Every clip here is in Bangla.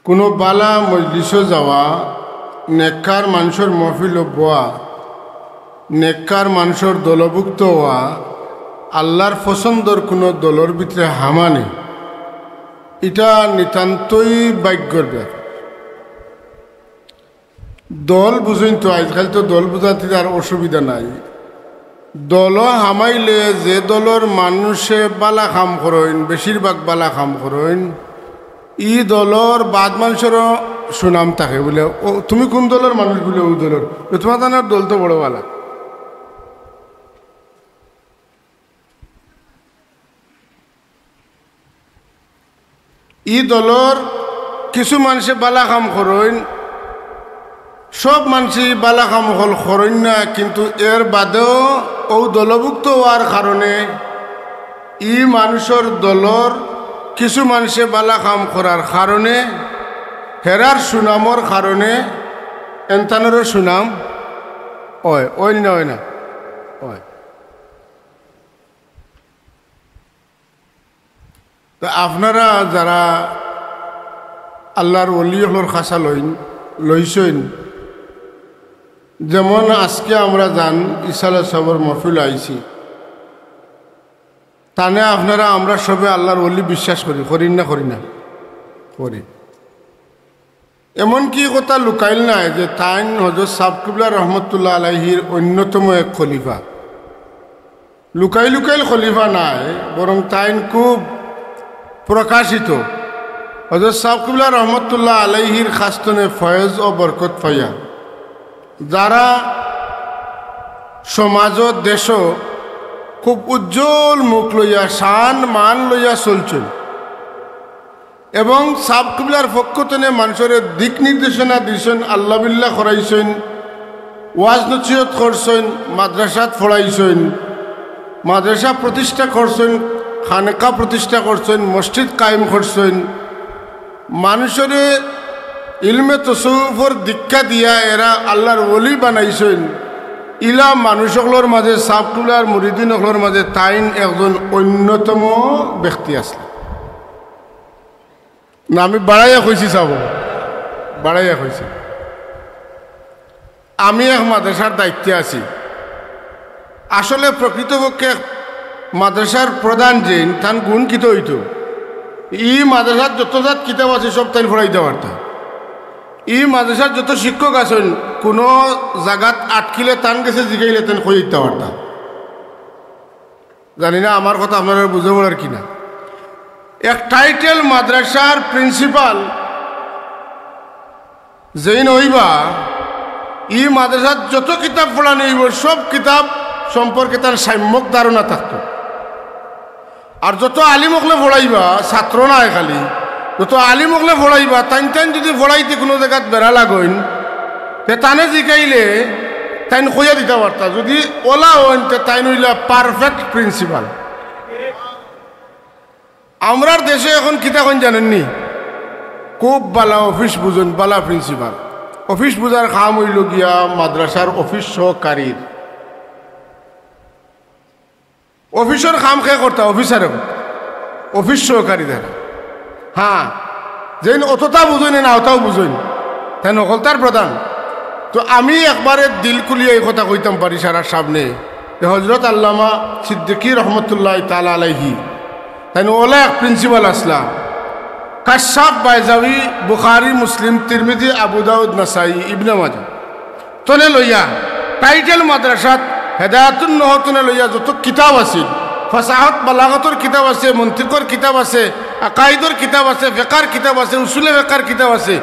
কোনো বালা মজলিসে যাওয়া, নেককার মানুষের মহফিল বোয়া, নেককার মানুষের দলভুক্ত হওয়া, আল্লাহর পছন্দর কোনো দলের ভিতরে হামানি, এটা নিতান্তই ভাগ্যর ব্যাপার। দল বুঝুন তো, আজকাল তো দল বুঝাতে আর অসুবিধা নাই। দল হামাইলে যে দলের মানুষে বালা কাম করেন, বেশিরভাগ বালা কাম করেন, ই দলের বাদ মানুষেরও সুনাম থাকে বলে, ও তুমি কোন দলের মানুষ বলে, ও দলের তোমার জানার দল তো বড় বালা। ই দলের কিছু মানুষে বালা কাম করেন, সব মানুষই বালা কাম হল করেন না, কিন্তু এর বাদেও ও দলভুক্ত হওয়ার কারণে ই মানুষের দলের কিছু মানুষে বালা কাম করার কারণে, হেরার সুনামর কারণে এনতানেরও সুনাম হয়, ওই না হয় না হয়। তো আপনারা যারা আল্লাহর ওলি হলোর খাসা লইছেন, যেমন আজকে আমরা যান ইসালা সবর মহফিল আইছি, তানে আপনারা আমরা সবে আল্লাহর ওলি বিশ্বাস করি না করি। এমনকি কথা লুকাইল নাই যে তাইন হযরত সাহেব কিবলা রহমতুল্লাহ আলাইহির অন্যতম এক খলিফা। লুকাইল খলিফা নাই, বরং তাইন খুব প্রকাশিত। হযরত সাহেব কিবলা রহমতুল্লাহ আলাইহির খাস্তনে ফয়েজ ও বরকত পাইয়া যারা সমাজ দেশ খুব উজ্জ্বল মুখ লইয়া, শান মান লইয়া চলছেন, এবং সাহেব কিবলার পক্ষতনে মানুষের দিক নির্দেশনা দিয়েছেন, আল্লাহ বিল্লাহ করাইছেন, ওয়াজ নসিহত করছেন, মাদ্রাসাত পড়াইছেন, মাদ্রাসা প্রতিষ্ঠা করছেন, খানকা প্রতিষ্ঠা করছেন, মসজিদ কায়েম করছেন, মানুষের ইলমে তসৌফর দীক্ষা দিয়া এরা আল্লাহর ওলি বানাইছেন। ইলা মানুষগুলোর মাঝে, সাহেব কিবলার মুরিদিনগুলোর মাঝে তাইন একজন অন্যতম ব্যক্তি আসলে না। আমি বাড়াইয়া কইছি, চাব বাড়াইয়া কইছি। আমি এক মাদ্রাসার দায়িত্বে আছি। আসলে প্রকৃতপক্ষে মাদ্রাসার প্রধান যে তান গুণ কিত হইত, ই মাদ্রাসার যত জাত কিতাব আছে সব তাই পড়াইতে পারতাম। ই মাদ্রাসার যত শিক্ষক আছেন, কোনো জায়গাত আটকিলে তান গেছে জিগাইলে তেন কই দিতে পারতাম। জানি না আমার কথা আপনারা বুঝে বলার কিনা। এক টাইটেল মাদ্রাসার প্রিন্সিপাল যেই নইবা, ই মাদ্রাসার যত কিতাব পড়ানো হইব সব কিতাব সম্পর্কে তার সাম্যক ধারণা থাকত। আর যত আলিমকলে পড়াইবা, ছাত্র নাই খালি, যত আলিমকলে পড়াইবা, তাইন যদি পড়াইতে কোনো জায়গাত বেড়া লাগইন, তে তানে জিকাইলে তাইন কইয়া দিতে পারতা। যদি ওলা হইন তে তাইন হইলা পারফেক্ট প্রিন্সিপাল। আমরার দেশে এখন কিতা কইন জানেননি, খুব বালা অফিস বুঝুন, বালা প্রিন্সিপাল। অফিস বুঝার কাম হইল গিয়া মাদ্রাসার অফিস সহকারীর অফিসের কাম কে করতা, অফিসার অফিস সহকারী দ্বারা। হ্যাঁ, যেন অতটা বুঝইন না অতাও বুঝইন, তাই নকলতার প্রধান। তো আমি একবারে দিল খুলিয়ে এই কথা কইতাম পারি সারার সামনে, যে হজরত আল্লামা সিদ্দিকী রহমতুল্লাহ তাআলা আলাইহি তাই ওলা এক প্রিন্সিপাল আসলা। কাশাফ বাইজাবি বুখারি মুসলিম তিরমিজি আবু দাউদ নাসাই ইবনে মাজাহ তনে লইয়া টাইটেল মাদ্রাসাত হেদায়াতুন নহতনে লইয়া যত কিতাব আছে, ফাসাহাত বালাগতর কিতাব আছে, মন্তিকর কিতাব আছে, আকাইদর কিতাব আছে, ফিকার কিতাব আছে, উসুলে ফিকার কিতাব আছে,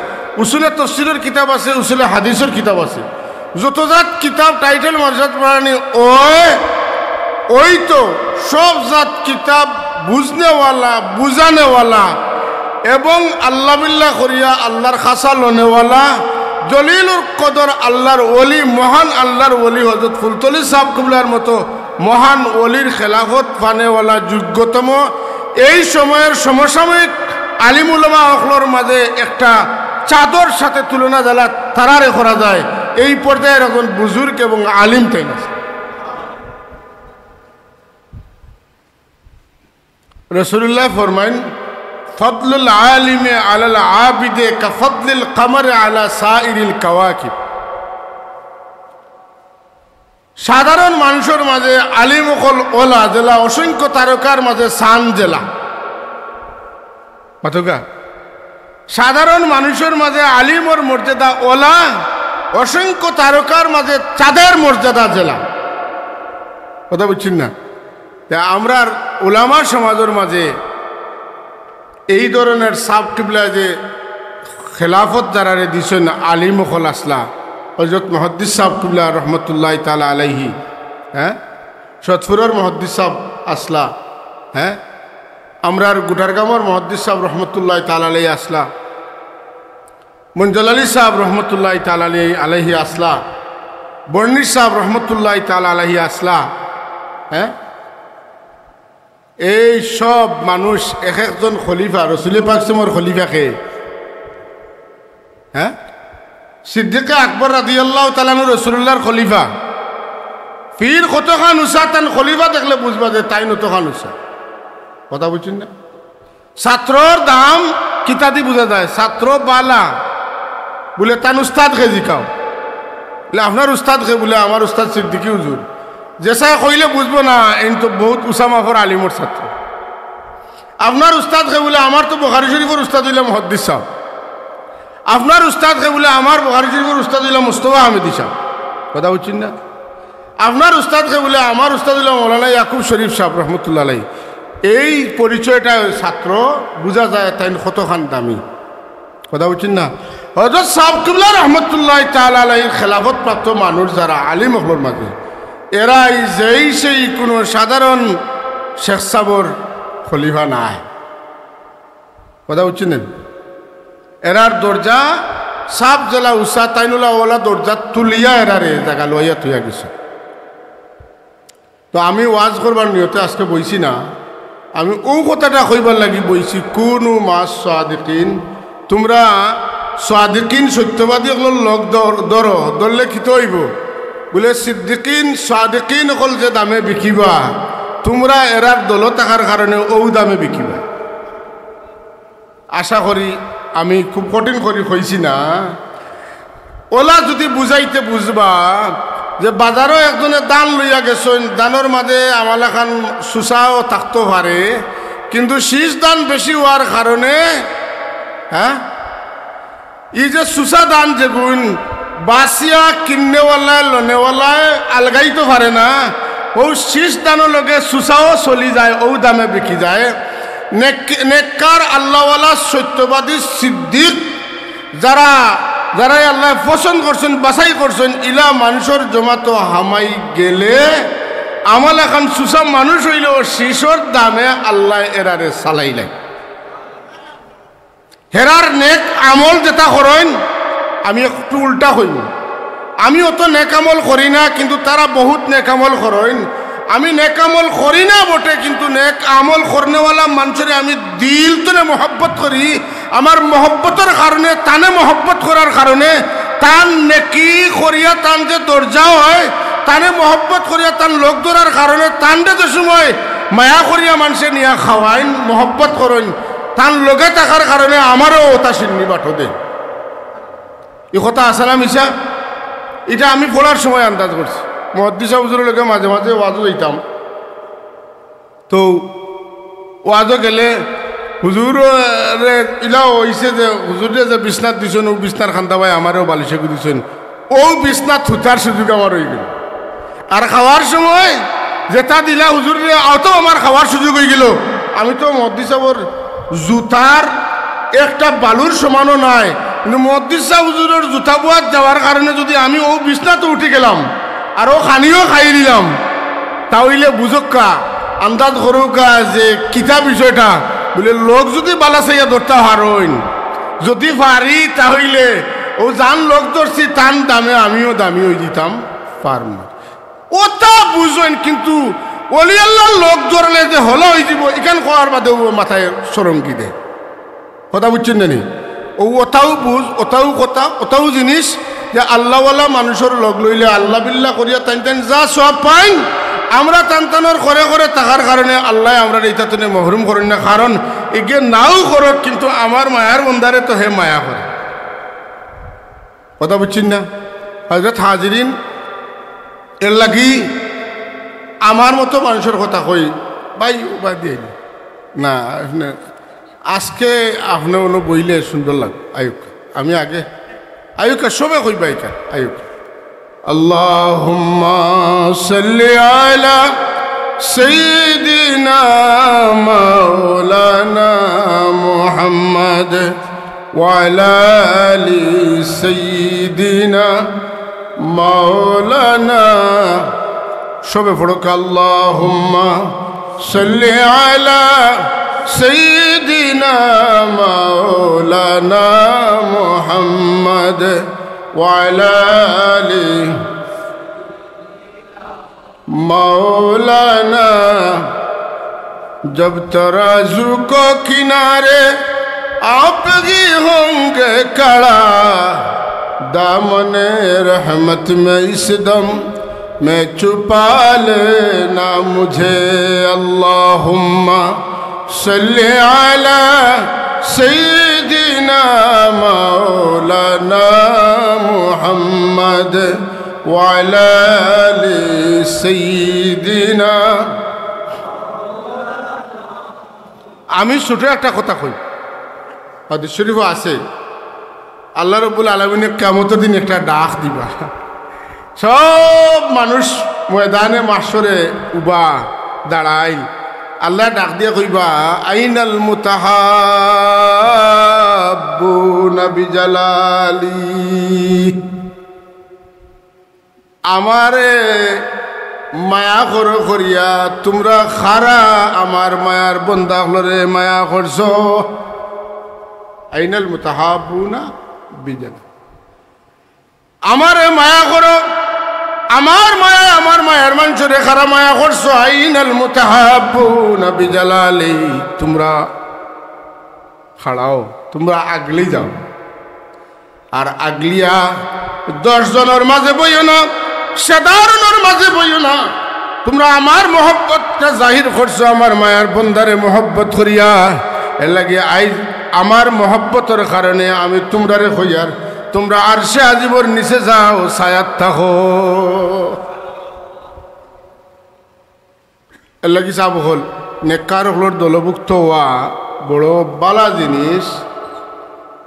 উসুলে তফসিরের কিতাব আছে, উসুলে হাদিসের কিতাব আছে, যত জাত কিতাব টাইটেল মাদ্রাসাত পড়ানি ওই তো সব জাত কিতাব বুঝনেওয়ালা, বুঝানেওয়ালা এবং আল্লাহ বিল্লাহ করিয়া আল্লাহর খাসা লনেওয়ালা জলিলুর কদর আল্লাহর ওলি, মহান আল্লাহর ওলি হযরত ফুলতলি সাহেব কিবলার মতো মহান ওলির খেলাফত পানেওয়ালা যোগ্যতম এই সময়ের সমসাময়িক আলিম উলামা হকলর মাঝে একটা চাদর সাথে তুলনা জ্বালা তারারে করা যায়, এই পর্যায়ের একজন বুজুর্গ এবং আলিম তাই না। রাসূলুল্লাহ ফরমাইন, ফদলুল আলিমে আলাল আবিদে কাফদলিল কামারে আলা সাইরিল কাওয়াকিব। সাধারণ মানুষের মাঝে আলিম অকল ওলা জেলা অসংখ্য তারকার মাঝে সান জেলা মাথুকা। সাধারণ মানুষের মাঝে আলিমর মর্যাদা ওলা, অসংখ্য তারকার মাঝে চাঁদের মর্যাদা জেলা। কথা বুঝছেন না? আমরা উলামা সমাজের মাঝে এই ধরনের সাব কিবলা যে খেলাফত যারারে দিছেন আলিম অকল আসলা, হযরত মুহাদ্দিস সাহেব কিবলা রহমতুল্লাহ তাআলা আলাইহি, হ্যাঁ, সতপুরের মুহাদ্দিস সাহেব আসলা, হ্যাঁ, আমরার গুটারগামর মুহাদ্দিস সাহেব রহমতুল্লাহ তাআলা আলাইহি আসলা, মঞ্জুল আলী সাহেব রহমতুল্লাহ তাআলা আলাইহি আসলা, বর্ণির সাহেব রহমতুল্লাহ তাআলা আলাইহি আসলা, হ্যাঁ। এই সব মানুষ এক একজন খলিফা, রসুল পাক সাল্লাল্লাহু খলিফাকে, হ্যাঁ, সিদ্দিকে আকবর রাদিয়াল্লাহু তাআলা আনহু রাসূলুল্লাহর খলিফা, ফির কতখান উসা তান খলিফা দেখলে বুঝবা যে তাই নতখান উসা। কথা বুঝছেন না? ছাত্রর দাম কিতাদি বোঝা যায়, ছাত্র বালা বলে তান উস্তাদ খে জিকাও, বলে আপনার উস্তাদ খে, বলে আমার উস্তাদ সিদ্দিকী হুজুর। যেসা কইলে বুঝবো না এই তো বহুত উসা মাফর আলিমর ছাত্র। আপনার উস্তাদ খে, বলে আমার তো বুখারী শরীফের উস্তাদ হইলে মুহাদ্দিস সাহেব। আপনার উস্তাদ খে, বলে আমার বুখারী শরীফের উস্তাদ হইলে মুস্তাফা আহমেদী সাহেব। কথা বুঝছেন না? আপনার উস্তাদ খে, বলে আমার উস্তাদ হইলে মৌলানা ইয়াকুব শরীফ সাহেব রহমতুল্লাহ আলাইহি। এই পরিচয়টা ছাত্র বোঝা যায় তাই কতখান দামি। কথা বুঝছেন না? হযরত সাহেব কিবলা রহমতুল্লাহ তাআলা আলাইহির খেলাফত প্রাপ্ত মানুষ যারা আলিম হকর মাঝে, এরাই যেই সেই কোনো সাধারণ শেখ সাবর খলিফা নাই। কথা বুঝছেন? এরার দরজা সাপ জেলা উষা তাইনুলা ওলা দরজা তুলিয়া এরারে জায়গা লইয়া থইয়া গেছে। তো আমি ওয়াজ করবার নিয়তে আজকে বইছি না, আমি ও কথাটা কইবার লাগি বইছি, কুনু মাস সাদিকিন, তোমরা সাদিকিন সত্যবাদী হল লগ ধরলে খিত হইব, বলে সিদ্দিকিন সাদিকিন হল যে দামে বিকিবা, তোমরা এরার দল থাকার কারণে ও দামে বিকিবা। আশা করি আমি খুব কঠিন করি কইছি না। ওলা যদি বুঝাইতে বুঝবা যে বাজারও একজনে দান লইয়া গেছেন, দানের মাঝে আমালা খান সুসাও থাকতে পারে, কিন্তু শীষ দান বেশি হওয়ার কারণে, হ্যাঁ, এই যে সুসা দান যেগুন বাসিয়া কিনেওয়ালায় লনেওয়ালায় আলগাইতে পারে না, ও শীষ দানের লগে সুসাও চলি যায়, ও দামে বিকি যায়। নেককার আল্লাহওয়ালা সত্যবাদী সিদ্দিক যারা যারাই আল্লাহ পছন্দ করছেন, বাছাই করছেন, ইলা মানুষের জমাতো হামাই গেলে আমল এখন সুসা মানুষ হইলেও শিশোর দামে আল্লাহ এরারে চালাইলেন। হেরার নেক আমল যেটা করেন, আমি একটু উল্টা হইব, আমি অত নেক আমল করি না, কিন্তু তারা বহুত নেক আমল করেন। আমি নেক আমল করি না বটে, কিন্তু নেক আমল করনেওয়ালা মানুষের আমি দিল তোনে মহব্বত করি। আমার মহব্বতের কারণে, তানে মহব্বত করার কারণে, তান নেকি করিয়া তান যে দরজা হয়, তানে মহব্বত করিয়া তান লোক ধরার কারণে, তানটা যে সময় মায়া করিয়া মানুষে নিয়া খাওয়াইন, মহব্বত করেন, তান লগে থাকার কারণে আমারও ওটা সিন্নি বাটো দেয়। এই কথা আসলা মিশা, এটা আমি পড়ার সময় আন্দাজ করছি। মুহাদ্দিস হুজুরের লগে মাঝে মাঝে ওয়াজও যাইতাম, তো ওয়াজও গেলে হুজুর ইলাও হয়েছে যে হুজুরে যে বিছনাত দিছেন, ও বিছনার খান্দা ভাই আমারও বালিশে দিছেন, ও বিছনাত থুতার সুযোগ আমার হয়ে গেল। আর খাওয়ার সময় যেটা দিলা হুজুরে অত আমার খাওয়ার সুযোগ হয়ে গেল। আমি তো মুহাদ্দিস সাহেবের জুতার একটা বালুর সমানও নাই, কিন্তু মুহাদ্দিস সাহেব হুজুরের জুতা বোয়াত যাওয়ার কারণে যদি আমি ও বিছনাতে উঠে গেলাম আর ও খানিও খাই দিলাম, তাহলে বুঝক্কা আন্দাজ করুকা যে কিতা বিষয়টা, বলে লোক যদি বালা চাইয়া ধরতে হারইন, যদি পারি তাহলে ও যান লোক ধরছি তান দামে আমিও দামি হয়ে দিতাম পারম না, ওটা বুঝেন। কিন্তু অলি আল্লাহ লোক ধরলে যে হলো হয়ে যাব, এখান খাওয়ার বাদে ও মাথায় সরঙ্গি দেয়। কথা বুঝছেন না? ও ওটাও বুঝ, ওটাও কথা, ওটাও জিনিস যে আল্লাহওয়ালা মানুষের লগ লইলে আল্লাহ বিল্লাহ করিয়া টান টান যা সব পাইন, আমরা টান টানোর করে করে থাকার কারণে আল্লাহ আমরা এইটা মহরুম করেন না। কারণ এগে নাও করক কিন্তু আমার মায়ার বন্দারে তো হে মায়া করে কথা বুঝছেন না হযরত হাজিরিন এর লাগি আমার মতো মানুষের কথা কই ভাই উপায় দিয়ে না আজকে আপনি অনু বইলে সুন্দর লাগ আয়ুক আমি আগে আয়ুক সবে কই বাইকা আয়ুক আল্লাহুম্মা সাল্লি আলা সাইয়্যিদিনা মাওলানা মুহাম্মদ ওয়া আলা আলি সাইয়্যিদিনা মাওলানা সবে পড়ুক আল্লাহুম্মা সাল্লি আলা সাইয়্যিদিনা মাওলানা মুহাম্মদ ওয়া আলা আলি মাওলানা जब तराजू को किनारे आप ही होंगे खड़ा दामने रहमत में इस दम मैं छुपा लेना मुझे अल्लाहुम्मा सल्ली अला सय्यिदिना मौलाना मुहम्मद व अला आलि सय्यिदिना আমি ছোট একটা কথা কই হাদিস শরীফে আছে আল্লাহ রাব্বুল আলামিনের কিয়ামতের দিন একটা ডাক দিবা সব মানুষ ময়দানে মাশরে উবা দাঁড়াই আল্লাহ ডাক দিয়ে কইবা আইনাল মুতাহাব্বুনা বিজালালি আমারে মায়া করো করিয়া তোমরা খারা আমার মায়ার বন্দা হলরে মায়া করছো আইনাল মুতাহাব্বুনা বিজালালি আমারে মায়া করো আমার মায়ার মানুষরে খারা মায়া করছো আইনাল মুতাহাব্বুনা বিজালালি তোমরা খাড়াও তোমরা আগলি যাও আর আগলিয়া 10 জনের মাঝে বইও না সাধারণের মাঝে বইও না তোমরা আমার মহব্বতটা জাহির করছো আমার মায়ার বন্দারে মহব্বত করিয়া এর লাগে আই আমার মহব্বতের কারণে আমি তোমরারে কইয়ার তোমরা আরশে আজিবর নিচে যাও ছায়াত থাকো এর লাগি সাব হল নেককার হলোর দলভুক্ত হওয়া বড় বালা জিনিস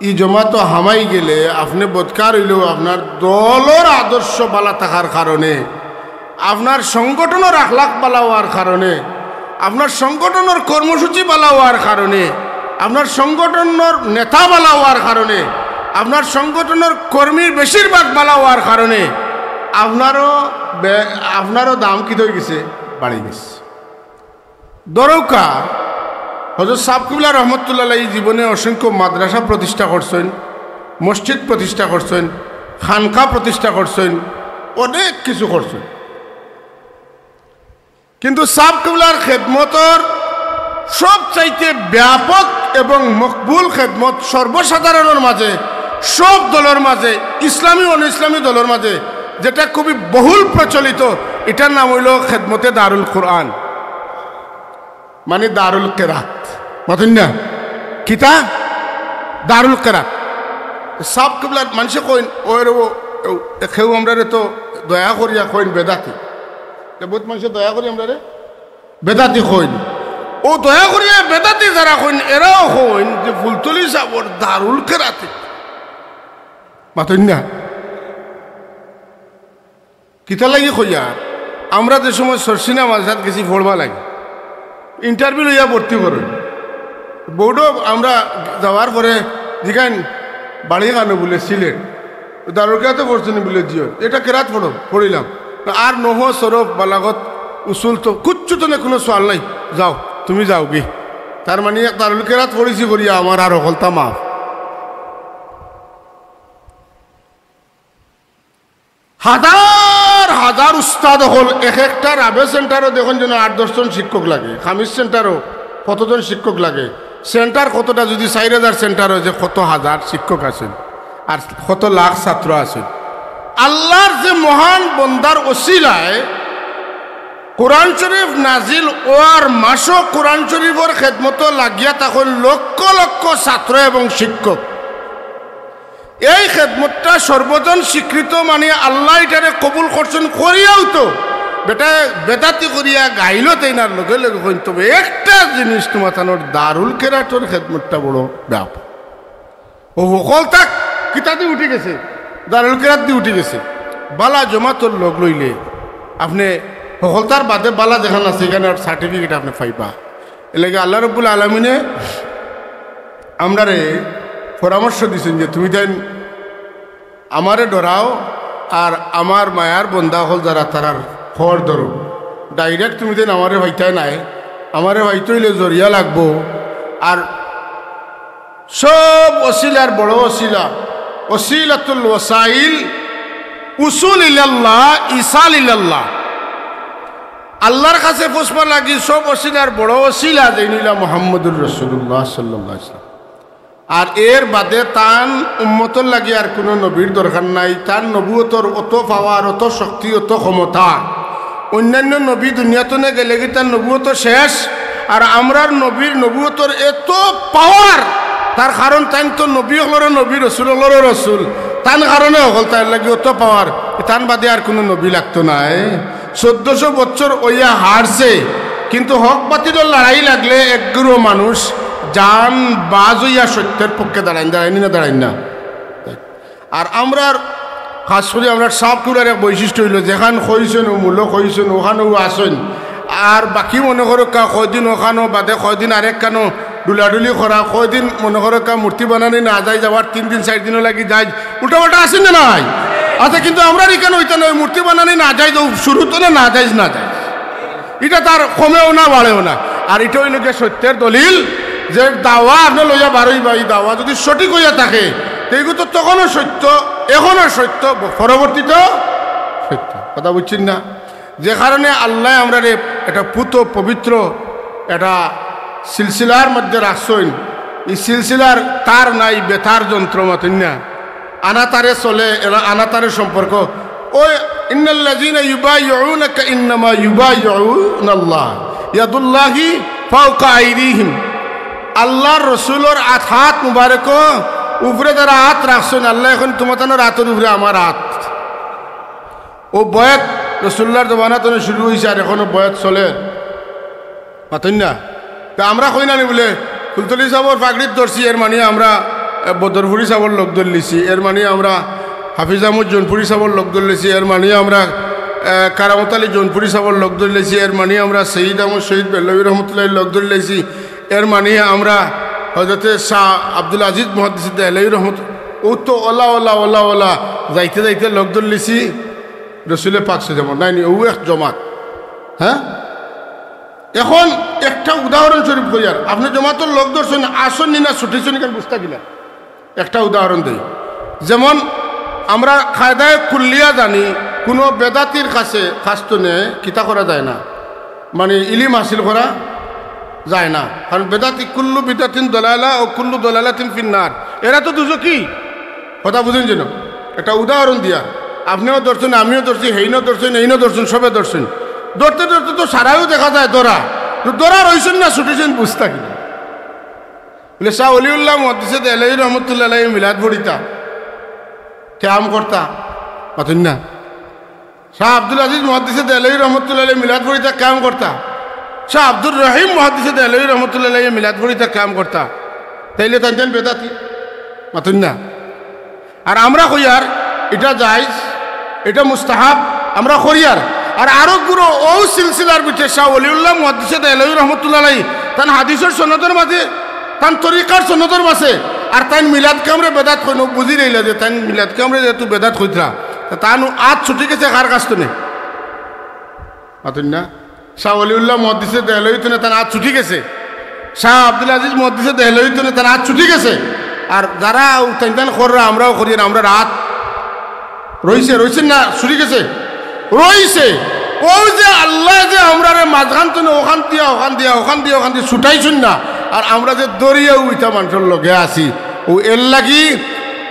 ই জমা তো হামাই গেলে আপনি বদকার হইলেও আপনার দলের আদর্শ বালা থাকার কারণে আপনার সংগঠনের আখলাক বালা হওয়ার কারণে আপনার সংগঠনের কর্মসূচি বালা হওয়ার কারণে আপনার সংগঠনের নেতা বালা হওয়ার কারণে আপনার সংগঠনের কর্মীর বেশিরভাগ বালা হওয়ার কারণে আপনারও দাম কি হয়ে গেছে বাড়ি গেছে দরৌকা হযরত সাহেব কিবলা রহমতুল্লাহ জীবনে অসংখ্য মাদ্রাসা প্রতিষ্ঠা করছেন মসজিদ প্রতিষ্ঠা করছেন খানকা প্রতিষ্ঠা করছেন অনেক কিছু করছেন কিন্তু সাহেব কিবলার খেদমতর সবচাইতে ব্যাপক এবং মকবুল খেদমত সর্বসাধারণের মাঝে সব দলের মাঝে ইসলামী ও ইসলামী দলের মাঝে যেটা খুবই বহুল প্রচলিত এটার নাম হইল খেদমতে দারুল কোরআন মানে দারুল কেরাত বুঝেন না কিতা দারুল কেরাত সাব কিবলা মানুষে কইন ওর খেউ আমরা তো দয়া করিয়া কইন বেদাতি বহুত মানুষে দয়া করি আমরা বেদাতি কইন ও দয়া করিয়া বেদাতি যারা কইন এরাও কইন যে ফুলতলি সাবর দারুল কেরাতে বুঝেন না কিতা লাগি কইয়া আমরা যে সময় সরসিনা মাঝাত গেছি পড়বা লাগে ইন্টারভিউ লইয়া ভর্তি করেন বৌডো আমরা যাওয়ার পরে যেখান বাড়ি কানো বলে সিলেট দারুরকাতে পড়ছেন বলে জিও এটা কেরাত পড়িলাম আর নহ সরফ বালাগত উসুল তো কুচ্ছু তো কোনো সোয়াল নাই যাও তুমি যাও কি তার মানে দারুল কেরাত পড়েছি করিয়া আমার আর অকলতা মাফ হাজার হাজার উস্তাদ হল এক একটা রাবে সেন্টারও দেখুন যেন 8-10 জন শিক্ষক লাগে খামিজ সেন্টারও কতজন শিক্ষক লাগে সেন্টার কতটা যদি 4000 সেন্টার হয় যে কত হাজার শিক্ষক আছেন আর কত লাখ ছাত্র আছেন আল্লাহর যে মহান বন্দার ওসিলায় কোরআন শরীফ নাজিল ওয়ার মাসও কোরআন শরীফের খেদমত লাগিয়া তখন লক্ষ লক্ষ ছাত্র এবং শিক্ষক এই খেদমতটা সর্বজন স্বীকৃত মানে আল্লাহ এটারে কবুল করছেন করিয়াও তো বেটা বেদাতি করিয়া গাইল তাইনার লগে লগে কইন তবে একটা জিনিস তোমার দারুল কেরাতর খেদমতটা বড় ব্যাপ ও সকল তাক কিতাতে উঠে গেছে দারুল কেরাত দিয়ে উঠে গেছে বালা জমাতর লোক লইলে আপনি সকলতার বাদে বালা যেখানে আছে এখানে সার্টিফিকেট আপনি পাইবা এলাকা আল্লাহ রব্বুল আলমিনে আমরারে পরামর্শ দিছেন যে তুমি দেন আমারে ডরাও আর আমার মায়ার বন্ধা হল যারা তারার খর ধরো ডাইরেক্ট তুমি দেন আমারে ভাইতাই নাই আমারে ভাইতে হইলে জরিয়া লাগবো আর সব ওসিলার বড় ওসিলা ওসিলাতুল ওসাইল উসুল ইলাল্লাহ ইসাল ইলাল্লাহ আল্লাহর কাছে পুষ্পা লাগি সব ওসিলার বড় ওসিলা যেনিলা মুহাম্মদুর রাসূলুল্লাহ সাল্লাল্লাহু আলাইহি ওয়াসাল্লাম আর এর বাদে তান উম্মতর লাগি আর কোনো নবীর দরকার নাই তার নবুয়তর অত পাওয়ার অত শক্তি অত ক্ষমতা অন্যান্য নবী দুনিয়াতনে গেলে কি তার নবুয়ত শেষ আর আমরার নবীর নবুয়তর এত পাওয়ার তার কারণ তাই তো নবী হলর নবী রসুল হলর রসুল তার কারণে হল তার লাগে অত পাওয়ার তার বাদে আর কোনো নবী লাগতো নাই 1400 বছর ওইয়া হারছে কিন্তু হক বাতিলের লড়াই লাগলে একগুলো মানুষ জান বাজ হইয়া সত্যের পক্ষে দাঁড়াইনি না দাঁড়াই না আর আমরা খাস করে আমরা সবগুলোর এক বৈশিষ্ট্য হইল যেখান কইছেন ও মূল্য কইছেন ওখানেও আসেন আর বাকি মনে করো কয়দিন ওখানো বাদে কয়দিন আরেক কানো ডুলাডুলি করা কয়দিন মনে করো মূর্তি বানানি না যায় যাওয়ার 3 দিন 4 দিনও লাগি যায় উল্টাপাল্টা আসেন না নাই আচ্ছা কিন্তু আমরা এখানে হইতে নয় মূর্তি বানানি না যায় শুরুতে না যায় না যায় এটা তার কমেও না বাড়েও না আর এটা হইল গিয়ে সত্যের দলিল যে দাওয়া আপনি লইয়া বারোই বা এই দাওয়া যদি সঠিক হইয়া থাকে এইগুলো তো তখনও সত্য এখনও সত্য পরবর্তীতেও সত্য কথা বুঝছেন না যে কারণে আল্লাহ আমরা একটা পুত পবিত্র একটা সিলসিলার মধ্যে রাখছেন এই সিলসিলার তার নাই বেতার যন্ত্র মতন না আনাতারে চলে এরা আনাতারে সম্পর্ক ওই ইন্নাল্লাযীনা ইউবাইউনাকা ইন্নামা ইউবাইউনাল্লাহ ইয়াদুল্লাহি ফাওকা আইদিহিম আল্লাহর রসুলোর হাত মুবারক উপরে যারা হাত রাখছেন আল্লাহ এখন তোমার হাতের উপরে আমার হাত ও বয়াত রসুল্লার জমানাত শুরু হয়েছে আর এখনো বয়াত চলে পাতেন না তা আমরা কই না বলে ফুলতলি সাহর পাগড়িত ধরছি এর মানে আমরা বদরপুরি সাহর লোক ধরলিছি এর মানে আমরা হাফিজ আহমদ জৌনপুরি সাহর লোক ধরলেছি এর মানে আমরা কারামত আলী জৌনপুরি সাহর লোক ধরলেছি এর মানে আমরা শহীদ আহমদ শহীদ বেল্লবী রহমতুল্লাহ লোক ধরলেছি এর মানে আমরা হজরতে শাহ আব্দুল আজিজ মুহাদ্দিস দেহলভী রহমত ও তো ওলা ওলা ওলা ওলা যাইতে যাইতে লোক ধরলেছি রসুলের পাকছে যেমন নাই ও এক জমাত হ্যাঁ এখন একটা উদাহরণ স্বরূপ করি আর আপনি জমাতর লোক ধরছেন আসন নি না ছুটিছেন কেন বুঝতে গেলেন একটা উদাহরণ দিই যেমন আমরা কায়দায় কুল্লিয়া জানি কোনো বেদাতির কাছে খাস্তনে কিতা করা যায় না মানে ইলিম হাসিল করা যায় না কারণ বেদাতি কুল্লু বিদাতিন দলালা ও কুল্লু দলালাতিন ফিন্নার এরা তো দুজো কি কথা বুঝেন যেন একটা উদাহরণ দিয়া আপনিও ধরছেন আমিও ধরছি হেইনও ধরছেন এইনও ধরছেন সবে ধরছেন ধরতে ধরতে তো সারাও দেখা যায় দরা রয়েছেন না ছুটেছেন বুঝতা কিনা বলে শাহ অলিউল্লাহ মুহাদ্দিস দেহলভী রহমতুল্লাহ মিলাদ ভরিতা ক্যাম করতা পাতেন না শাহ আব্দুল আজিজ মুহাদ্দিস দেহলভী রহমতুল্লাহ মিলাদ ভরিতা ক্যাম করতা শাহ আব্দুর রহিম মুহাদ্দিস দেহলভী রহমতুল্লাহ মিলাদ ভরিতা ক্যাম করতা তাইলে তানতেন বেদাতি পাতেন না আর আমরা কইয়ার এটা জায়েজ এটা মুস্তাহাব আমরা করিয়ার আর আরো গুরু ও সিলসিলার ভিতরে শাহ অলিউল্লাহ মুহাদ্দিস দেহলভী রহমতুল্লাহ তান হাদিসের সনদের মাঝে তান তরিকার সনদের মাঝে আর তাই মিলাদ কামরে বেদাত কইন বুঝি রইলা যে তাই মিলাদ কামরে যেহেতু বেদাত কইতরা তানু আজ ছুটি গেছে কার কাছ তো নেই পাতেন না শাহ অলিউল্লাহ মুহাদ্দিস দেহলভী তো তার আজ ছুটি গেছে শাহ আব্দুল আজিজ মুহাদ্দিস দেহলভী তো তার আজ ছুটি গেছে আর যারা তাই কররা আমরাও করি না আমরা রাত রয়েছেন না ছুটি গেছে রয়েছে ওই যে আল্লাহ যে আমরা মাঝখান তো ওখান দিয়ে ছুটাইছুন না আর আমরা যে দরিয়া উইটা মানুষের লগে আছি ও এর লাগি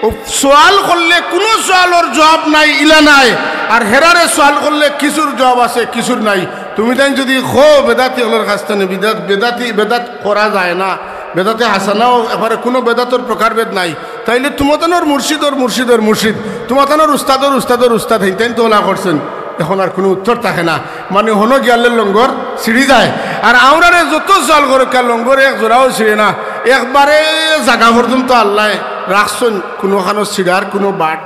ও সোয়াল করলে কোনো সোয়ালের জবাব নাই ইলা নাই আর হেরারে সোয়াল করলে কিছুর জবাব আছে কিছুর নাই তুমি তাই যদি খো বেদাতি হলোর কাছ থেকে বেদাত করা যায় না, বেদাতে হাসানাও এবারে কোনো বেদাতর প্রকারভেদ নাই, তাইলে তোমাতানোর মুর্শিদ তোমাতানোর উস্তাদর উস্তাদ হইতেন তো ওলা করছেন, এখন আর কোনো উত্তর থাকে না। মানে হনো গিয়ালের লঙ্গর ছিঁড়ি যায়। আর আমরা যত জল করে লঙ্গর এক জোড়াও ছিঁড়ে না, একবারে জাগা পর্যন্ত আল্লাহ রাখছেন, কোনোখানো ছিঁড়ার কোনো বাট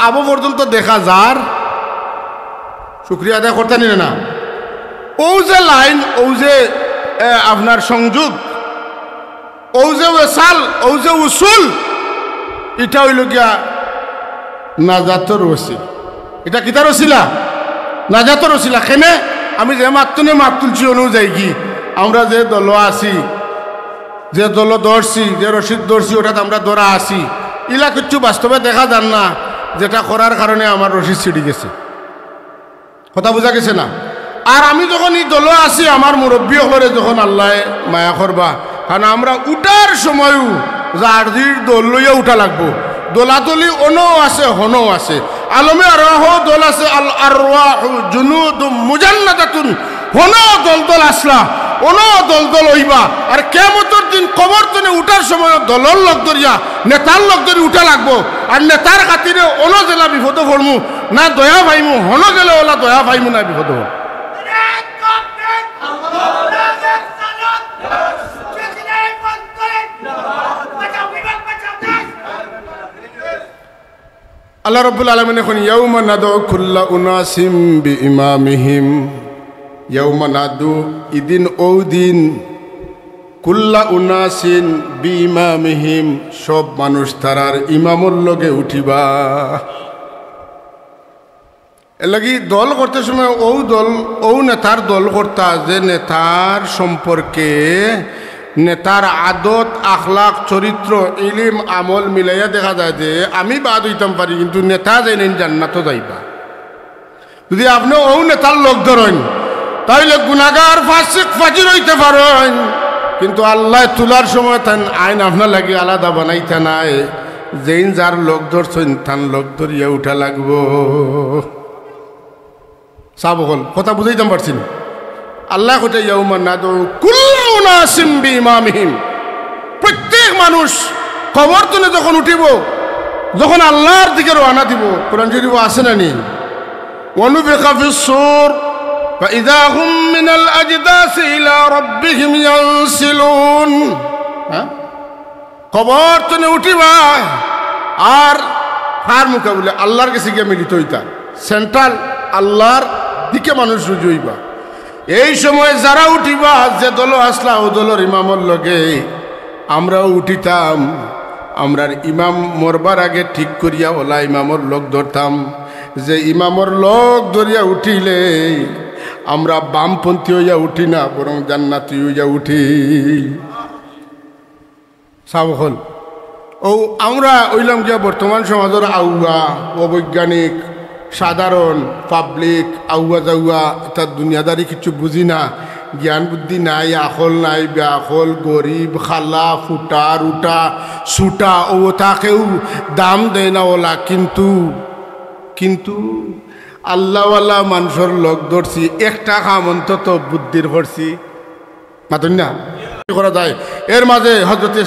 আবো পর্যন্ত দেখা যার শুক্রিয়া আদায় করতে নিলে না। ও যে লাইন, ও যে আপনার সংযোগ, ও যে ওসাল, ও যে উসুল, এটা হইল গিয়া নাজাতর ওসিলা। এটা কিতার ওসিলা? নাজাতর ওসিলা। কেনে আমি যে মাতুনে মাত তুলছি অনুযায়ী কি আমরা যে দল আছি, যে দল ধরছি, যে রশিদ ধরছি, ওটাতে আমরা ধরা আছি, ইলা কিছু বাস্তবে দেখা যান না, যেটা করার কারণে আমার রশিদ ছিঁড়ি গেছে। কথা বোঝা গেছে না? আর আমি যখন এই দল আছি, আমার মুরব্বী হলে যখন আল্লাহ মায়া করবা, কারণ আমরা উঠার সময়ও জার্জির দল লইয়া উঠা লাগবো। দোলাদলি অনও আছে, হনও আছে। আলমে আরহ দল আছে, আল আরওয়াহু জুনুদুম মুজান্নাদাতুন, হনও দল আসলা, অনও দল হইবা। আর কিয়ামতের দিন কবর তনে উঠার সময় দলর লগ ধরিয়া, নেতার লগ ধরি উঠা লাগবো। আর নেতার খাতিরে অন জেলা বিপদ পড়মু না দয়া পাইমু, হন গেলে ওলা দয়া পাইমু না বিপদ পড়। আল্লাহ রাব্বুল আলামিন এখন ইয়াউমা নাদউ কুল্লা উনাসিম বিইমামিহিম, ইয়াউমা নাদু ইদিন ওদিন, কুল্লা উনাসিন বিইমামিহিম, সব মানুষ তারার ইমামর লগে উঠিবা। এর লাগি দল করতে সময় ও নেতার দল করতা, যে নেতার সম্পর্কে নেতার আদত আখলাক চরিত্র ইলিম আমল মিলাইয়া দেখা যায় যে আমি বাদ হইতাম পারি, কিন্তু নেতা যাইলেন জান্নাত যাইবা। যদি আপনি ও নেতার লোক ধরেন তাহলে গুনাহগার ফাসিক ফাজির হইতে পারেন, কিন্তু আল্লাহ তুলার সময় তান আইন আপনার লাগে আলাদা বানাইতে নাই। যেইন যার লোক ধরছেন তান লোক ধরিয়া উঠা লাগবো। সাব হল কথা বুঝাইতাম পারছি না? আল্লাহ কোথা ইয়াউমা নাদউ কুল্লা উনাসিম বিইমামিহিম, প্রত্যেক মানুষ কবর তনে যখন উঠিব, যখন আল্লাহর দিকে রওনা দিব, কোরআন শরীফ আছে না নি, ওয়ানুফিখা ফিস-সূর ফাইযা হুম মিনাল আজদাসি ইলা রাব্বিহিম ইয়ানসিলুন। কবর তনে উঠিবা আর ফার মুকাবলে আল্লাহর কাছে গিয়ে মিলিত হইতা, সেন্ট্রাল আল্লাহর দিকে মানুষ রুজু হইবা। এই সময় যারা উঠিবা, যে দল আসলা ও দলের ইমামর লগে আমরাও উঠিতাম। আমরার ইমাম মরবার আগে ঠিক করিয়া ওলা ইমামর লোক ধরতাম, যে ইমামর লোক ধরিয়া উঠিলে আমরা বামপন্থী হইয়া উঠি না, বরং জান্নাতি হইয়া উঠি। সাব হল ও আমরা ওইলাম গিয়া বর্তমান সমাজের আউয়া অবৈজ্ঞানিক সাধারণ পাবলিক আউয়া যাউয়া, তার দুনিয়াদারি কিছু বুঝি না, জ্ঞান বুদ্ধি নাই, আকল নাই, বেআকল, গরিব, খালা, ফুটা রুটা সুটা, ও তাকেও দাম দেয় না ওলা। কিন্তু আল্লাহওয়ালা মানুষের লোক ধরছি, একটা কাম অন্তত বুদ্ধির করছি, মাতুন না করা যায়। এর মাঝে হজরতে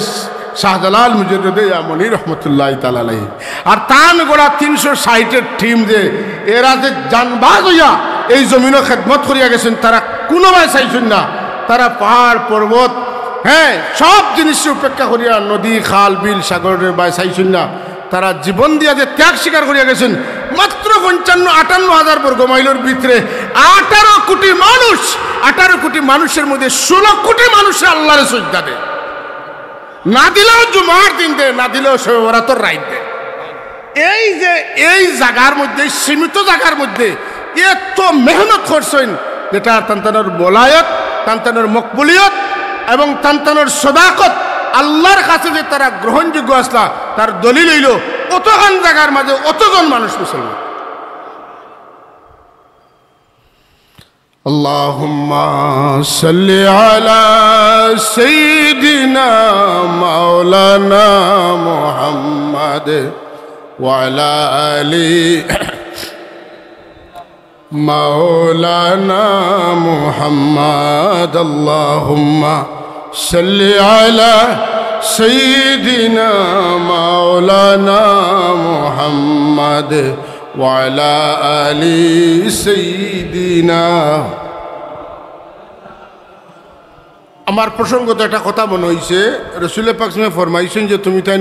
শাহজালাল মুজাদ্দিদ ইয়ামানি রহমতুল্লাহ তাআলা আলাইহি আর তান গোড়া 360-এর টিম, যে এরা যে জানবাজ হইয়া এই জমিনে খেদমত করিয়া গেছেন, তারা কোনোভাবে চাইছেন না, তারা পাহাড় পর্বত, হ্যাঁ সব জিনিসের উপেক্ষা করিয়া নদী খাল বিল সাগরের বাই চাইছেন না, তারা জীবন দিয়া যে ত্যাগ স্বীকার করিয়া গেছেন। মাত্র 55-58 বর্গ মাইলের ভিতরে 18 কোটি মানুষের মধ্যে 16 কোটি মানুষের আল্লাহরে সিজদা দেয়। না দিলেও জুমার দিন দে, না দিলেও শবে বরাতের রাত দে। এই জায়গার মধ্যে, সীমিত জায়গার মধ্যে এত মেহনত করছেন, যেটা তান্তানোর বলায়ত, তান্তানোর মকবুলিয়ত এবং তান্তানোর সদাকত আল্লাহর কাছে যে তারা গ্রহণযোগ্য আসলা, তার দলিল হইল অতখান জায়গার মাঝে অতজন মানুষ মুসলমান। আল্লাহুম্মা সাল্লি আলা সাইয়্যিদিনা মাওলানা মুহাম্মাদ ওয়া আলা আলি মাওলানা মুহাম্মদ আল্লাহুম্মা সাল্লি আলা সাইয়্যিদিনা মাওলানা মুহাম্মদ ওয়া আলা আলি সাইয়্যিদিনা। আমার প্রসঙ্গত একটা কথা মনে হয়েছে, রসুল পাক ফরমাইছেন যে তুমি তাই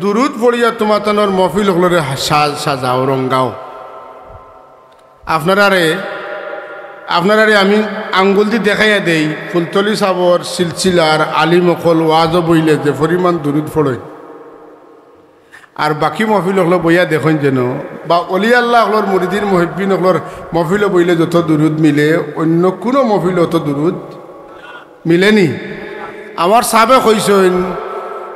দুরুদ পড়িয়া তোমার তানোর মহফিল হলরে সাজাও রঙ্গাও। আপনারারে আমি আঙ্গুল দিয়ে দেখাইয়া দেই ফুলতলি সাবর সিলসিলার আলিমকল ওয়াজও বইলে যে পরিমাণ দুরুদ পড়ে, আর বাকি মহফিল হলো বইয়া দেখেন যেন বা অলি আল্লাহ হলোর মুরিদিন মুহিব্বিন হলোর মহফিল বইলে যত দুরুদ মিলে অন্য কোনো মহফিল অত দুরুদ মিলেনি। আমার সাবে কইছেন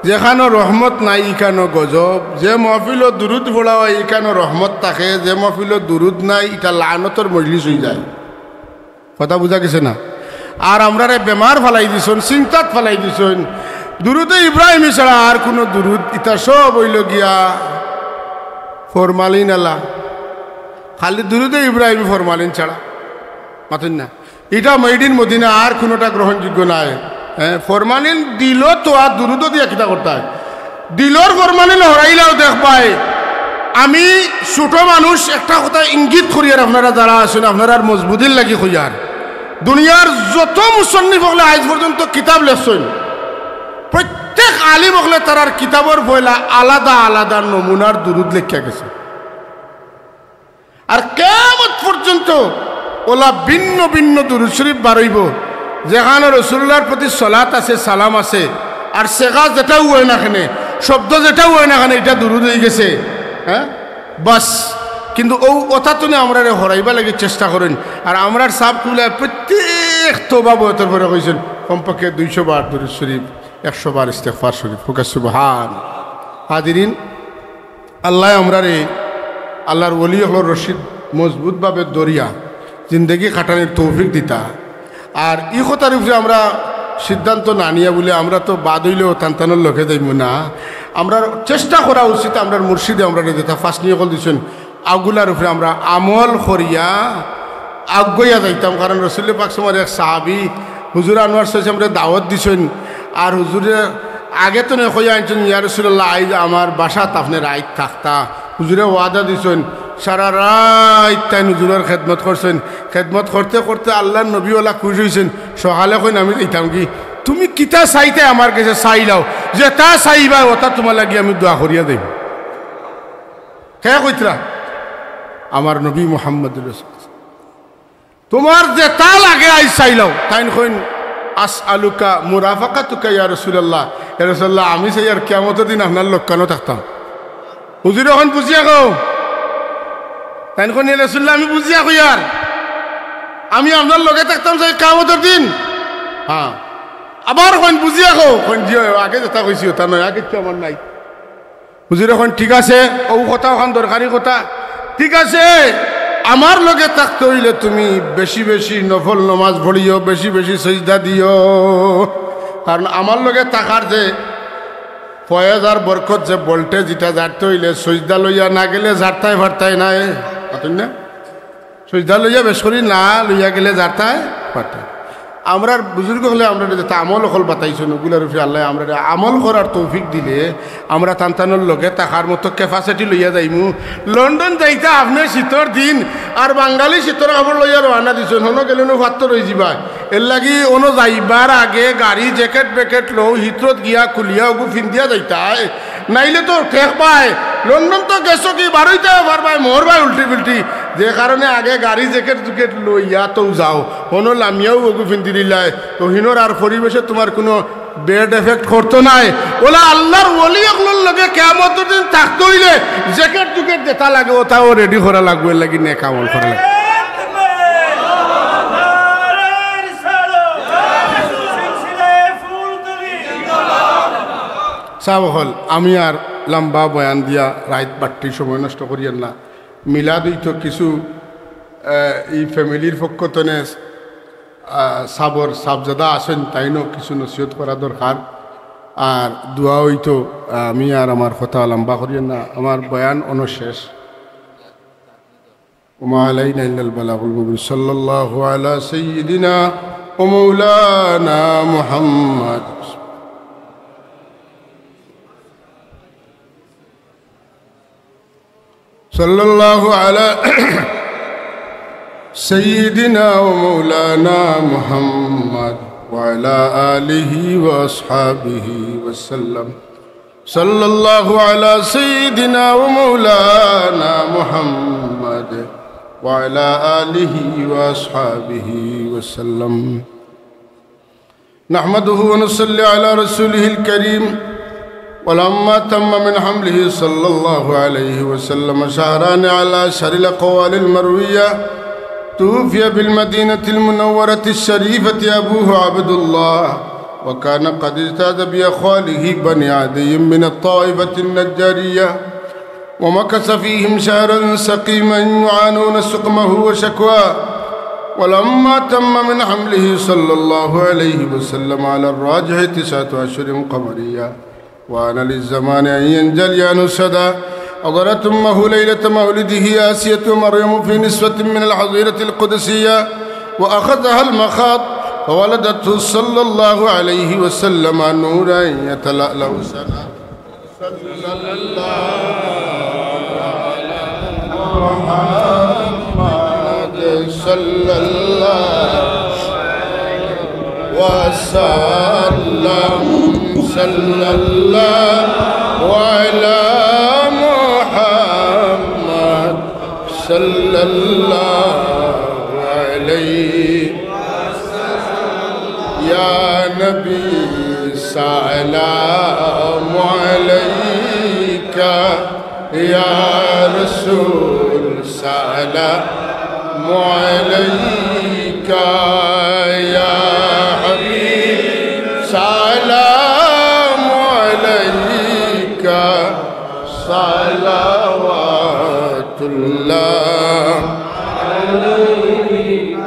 যেখানো রহমত নাই ইখানো গজব, যে মহফিল দুরুদ পড়া হয় ইখানো রহমত থাকে, যে মহফিল দুরুদ নাই এটা লানতর মজলিস হয়ে যায়। কথা বুঝা গেছে না? আর আমরারে বেমার ফালাই দিছেন, চিন্তাত ফালাই দিছেন। দুরুদে ইব্রাহিম ছাড়া আর কোনো দুরুদ ইটা সব হইল গিয়া ফরমালিন আলা, খালি দুরুদে ইব্রাহিম ফরমালিন ছাড়া মাতেন না। এটা মেড ইন মদিনা, আর কোনোটা গ্রহণযোগ্য নাই। হ্যাঁ, ফরমালিন দিল তো আর দুরুদও দিয়া কিতা করতে হয়। দিলর ফরমালিন হরাইলাও দেখবাই। আমি ছোট মানুষ একটা কথা ইঙ্গিত করি, আর আপনারা যারা আছেন আপনারা মজবুতির লাগি খুঁজার, দুনিয়ার যত মুসন্নিফ হলে আজ পর্যন্ত কিতাব লেখছেন প্রত্যেক আলিম হলে তার কিতাবর বইলা আলাদা আলাদা নমুনার দুরুদ লেখিয়া গেছে। আর কিয়ামত পর্যন্ত ওলা ভিন্ন ভিন্ন দুরুদ শরীফ বারইব, যেখানে রসুল্লাহর প্রতি সলাত আছে, সালাম আছে, আর সেগা যেটাও হয় না খানে, শব্দ যেটাও হয় না খানে, এটা দুরুদ হয়ে গেছে। হ্যাঁ বাস, কিন্তু ও কথা তুমি আমরা হরাইবা লাগে চেষ্টা করেন। আর আমরার সাপ তুলে প্রত্যেক তোবা বয়তের পরে কইছেন কমপক্ষে 200 বার দুরুদ শরীফ, 100 বার ইস্তেগফার শরীফ, ফুকা সুবহান। হাজিরিন, আল্লাহ আমরারে আল্লাহর ওলি হলোর রশিদ মজবুতভাবে দরিয়া জিন্দগি কাটানোর তৌফিক দিতা। আর ই কথার উপরে আমরা সিদ্ধান্ত না নিয়ে বলে আমরা তো বাদ হইলেও টানটানোর লোকে যাইব না। আমরা চেষ্টা করা উচিত আমরা মুর্শিদে আমরা যেটা ফার্স্ট নিয়ে কল দিচ্ছেন আগুলার উপরে আমরা আমল করিয়া আগুয়া যাইতাম। কারণ রসুল পাক সময় এক সাহাবি হুজুর আনোয়ার সাহেব আমরা দাওয়াত দিছেন, আর হুজুরে আগে তো কইয়া আনছেন ইয়া রাসূলুল্লাহ আইজ আমার বাসাত আপনি রাইত থাকতা। হুজুরে ওয়াদা দিছেন, সারা রাত তাই হুজুরের খেদমত করছেন। খেদমত করতে করতে আল্লাহর নবীওয়ালা খুশ হয়েছেন। সকালে কইন আমি যাইতাম কি তুমি কিতা চাইতে আমার কাছে চাইলাও, যে তা চাইবা ওটা তোমার লাগি আমি দোয়া করিয়া দেব। কে কইতরা? আমার নবী মুহাম্মদ রাসূল। তোমার যে তা লাগে আই চাইলাও। তাই কইন আসআলুকা মুরাফাকাতুকা ইয়া রাসূলুল্লাহ। ইয়া রাসূলুল্লাহ আমি চাই আর কিয়ামতের দিন আপনার লক্ষ্যানো থাকতাম। হুজুর এখন বুঝিয়া কও। তাই কোন ইয়া রাসূলুল্লাহ আমি বুঝিয়া কই আর আমি আপনার লগে থাকতাম চাই কিয়ামতের দিন। হ্যাঁ, আবার কোন বুঝিয়া কও। কোন জিও আগে যেটা কইছি ওটা নয়, আগে তো আমার নাই। হুজুর এখন ঠিক আছে, ও কথা ওখান দরকারি কথা ঠিক আছে। আমার লগে থাকতে হইলে তুমি বেশি বেশি নফল নমাজ পড়িও, বেশি বেশি সজদা দিও। কারণ আমার লগে থাকার যে ফয়েজ আর বরকত যে ভোল্টেজ এটা জারতে হইলে সজদা লইয়া না গেলে জারতায় ভারতায় নাই না। সজদা লইয়া বেশ করি না লইয়া গেলে জারতায় ভারতায়। আমরা বুজুর্গ হলে আমরা যেটা আমল হল বাতাইছো নগুলার উপরে আল্লাহ আমরা আমল করার তৌফিক দিলে আমরা টানটানোর লগে থাকার মতো ক্যাপাসিটি লইয়া যাইমু। লন্ডন যাইতে আপনার শীতর দিন আর বাঙালি শীতর কাপড় লইয়া রওনা দিছেন, হনো গেলে ফাত্তর রয়ে যাবা। এর লাগি অনো যাইবার আগে গাড়ি জ্যাকেট প্যাকেট লো হিতরত গিয়া খুলিয়া ওগু ফিন্দিয়া যাইতায়, নাইলে তো ঠেক পায়। লন্ডন তো গেছো কি বারোইতে পারবাই মোর ভাই উল্টি পিল্টি, যে কারণে আগে গাড়ি জ্যাকেট জুকেট লইয়া তো যাও, হনো লামিয়াও ওগু ফিন্দি দিলাই তো হিনোর আর পরিবেশে তোমার কোনো বেড এফেক্ট করতো নাই। ওলা আল্লাহর ওলি এগুলোর লগে কিয়ামতের দিন থাকতে হইলে জ্যাকেট জুকেট যেটা লাগে ওটাও রেডি করা লাগবে। এর লাগি নেক আমল করা লাগবে। সাব হল আমি আর লম্বা বয়ান দিয়া রাইত বাট্টি সময় নষ্ট করিয়েন না। মিলাদ হইতো কিছু এই ফ্যামিলির পক্ষ তনে সাবর সাবজাদা আসেন, তাইনও কিছু নসিহত করা দরকার। আর দোয়া হইতো আমি আর আমার কথা লম্বা করিয়েন না, আমার বয়ান অনশেষ। وما علينا إلا البلاغ المبين صلى الله على سيدنا ومولانا محمد صلى الله على سيدنا ومولانا محمد وعلى آله وأصحابه وسلم صلى الله على سيدنا ومولانا محمد وعلى آله وأصحابه وسلم نحمده ونصلي على رسوله الكريم ولما تم من حمله صلى الله عليه وسلم شهران على أشهر الأقوال المروية توفي بالمدينة المنورة الشريفة أبوه عبد الله وكان قد اجتاز بأخواله بني عدي من الطائفة النجارية ومكث فيهم شهرا سقيما يعانون سقمه وشكواه ولما تم من حمله صلى الله عليه وسلم على الراجح 9 أشهر قمرية وأن للزمان أن ينجلي عنه السدى حضرت أمه ليلة مولده آسية مريم في نسوة من الحظيرة القدسية وأخذها المخاض فولدته صلى الله عليه وسلم نورا يتلألأ سنا صلى الله على محمد صلى الله وسلم صلى الله على محمد صلى الله عليه يا نبي سلام عليك يا رسول سلام عليك يا حبيب سلام عليك صلوات الله عليك